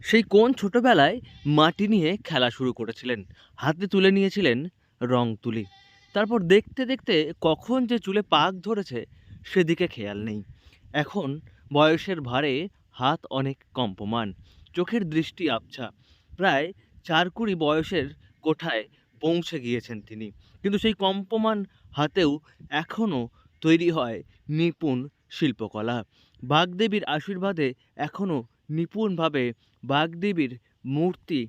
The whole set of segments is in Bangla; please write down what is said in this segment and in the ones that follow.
সেই কোন ছোটবেলায় মাটি নিয়ে খেলা শুরু করেছিলেন, হাতে তুলে নিয়েছিলেন রং তুলি। তারপর দেখতে দেখতে কখন যে চুলে পাক ধরেছে সেদিকে খেয়াল নেই। এখন বয়সের ভারে হাত অনেক কম্পমান, চোখের দৃষ্টি আবছা। প্রায় চারকুড়ি বয়সের কোঠায় পৌঁছে গিয়েছেন তিনি, কিন্তু সেই কম্পমান হাতেও এখনও তৈরি হয় নিপুণ শিল্পকলা। বাগদেবীর আশীর্বাদে এখনও নিপুণভাবে বাগদেবীর মূর্তি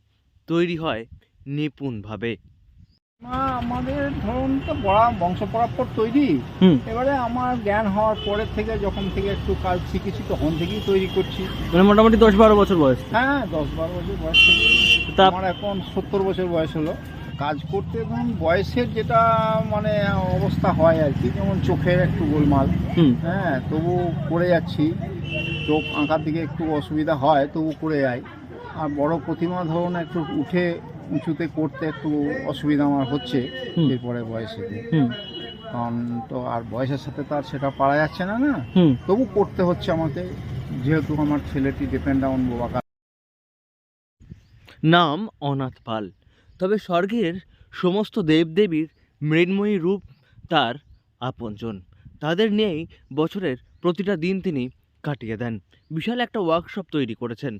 তৈরি হয় নিপুণভাবে। আমাদের ধরুন তো বংশ পরামপর তৈরি। হুম। এবারে আমার জ্ঞান হওয়ার পরের থেকে যখন থেকে একটু কাজ শিখেছি তখন থেকেই তৈরি করছি। মানে মোটামুটি ১০-১২ বছর বয়স থেকে? হ্যাঁ, ১০-১২ বছর বয়স থেকে। তা আমার এখন ৭০ বছর বয়স হলো। কাজ করতে ধরুন বয়সের যেটা মানে অবস্থা হয় আর কি, যেমন চোখের একটু গোলমাল, হুম। হ্যাঁ, তবু করে যাচ্ছি। চোখ আঁকার দিকে একটু অসুবিধা হয়, তবু করে যাই। আর বড় প্রতিমা ধরুন একটু উঠে উঁচুতে করতে একটু অসুবিধা আমার হচ্ছে হুম। এরপরে বয়সেতে। হুম। কারণ তো আর বয়সের সাথে তো আর সেটা পারা যাচ্ছে না, না? হুম। তবু করতে হচ্ছে আমাকে, যেহেতু আমার ছেলেটি ডিপেন্ড অন বাবা। নাম অনাথ পাল, তবে স্বর্গের সমস্ত দেবদেবীর মৃন্ময়ী রূপ তার আপনজন। তাদের নিয়েই বছরের প্রতিটা দিন তিনি কাটিয়ে দেন। বিশাল একটা ওয়ার্কশপ তৈরি করেছেন,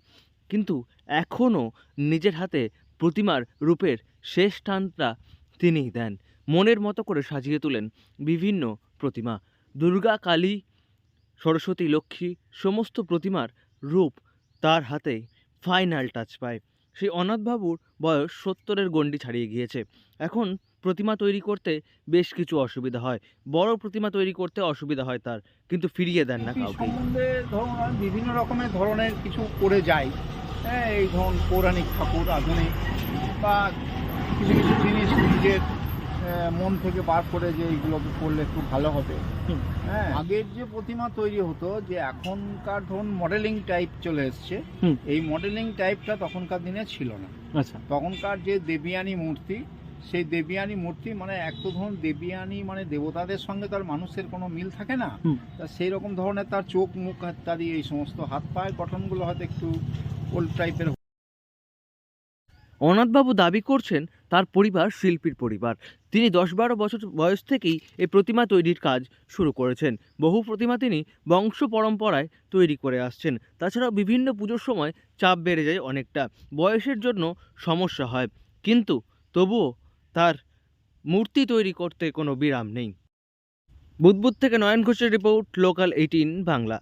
কিন্তু এখনও নিজের হাতে প্রতিমার রূপের শেষ টানটা তিনিই দেন। মনের মতো করে সাজিয়ে তোলেন বিভিন্ন প্রতিমা। দুর্গা, কালী, সরস্বতী, লক্ষ্মী সমস্ত প্রতিমার রূপ তার হাতে ফাইনাল টাচ পায়। সেই অনাথবাবুর বয়স ৭০-এর গণ্ডি ছাড়িয়ে গিয়েছে। এখন প্রতিমা তৈরি করতে বেশ কিছু অসুবিধা হয়, বড় প্রতিমা তৈরি করতে অসুবিধা হয় তার, কিন্তু ফিরিয়ে দেন না শিল্পী কাউকেই। সম্বন্ধে ধরুন আমি বিভিন্ন রকমের ধরনের কিছু করে যাই। হ্যাঁ, এই ধরুন পৌরাণিক ঠাকুর, আধুনিক বা কিছু কিছু জিনিস নিজের মন থেকে বার করে যে এইগুলোকে করলে একটু ভালো হবে। হুম। হ্যাঁ, আগের যে প্রতিমা তৈরি হতো, যে এখনকার ধরুন মডেলিং টাইপ চলে এসছে, হুম। এই মডেলিং টাইপটা তখনকার দিনে ছিল না। আচ্ছা। তখনকার যে দেবযানী মূর্তি, সেই দেবযানী মূর্তি মানে এক তো ধরুন দেবযানী মানে দেবতাদের সঙ্গে তার মানুষের কোনো মিল থাকে না। হুম। তা সেই রকম ধরনের তার চোখ, মুখ ইত্যাদি এই সমস্ত হাত পায়ের গঠনগুলো হয়তো একটু ওল্ড টাইপের। অনাথবাবু দাবি করছেন তার পরিবার শিল্পীর পরিবার। তিনি ১০-১২ বছর বয়স থেকেই এই প্রতিমা তৈরির কাজ শুরু করেছেন। বহু প্রতিমা তিনি বংশ পরম্পরায় তৈরি করে আসছেন। তাছাড়াও বিভিন্ন পুজোর সময় চাপ বেড়ে যায় অনেকটা, বয়সের জন্য সমস্যা হয়, কিন্তু তবুও তার মূর্তি তৈরি করতে কোনো বিরাম নেই। বুদবুদ থেকে নয়ন ঘোষের রিপোর্ট, লোকাল ১৮ বাংলা।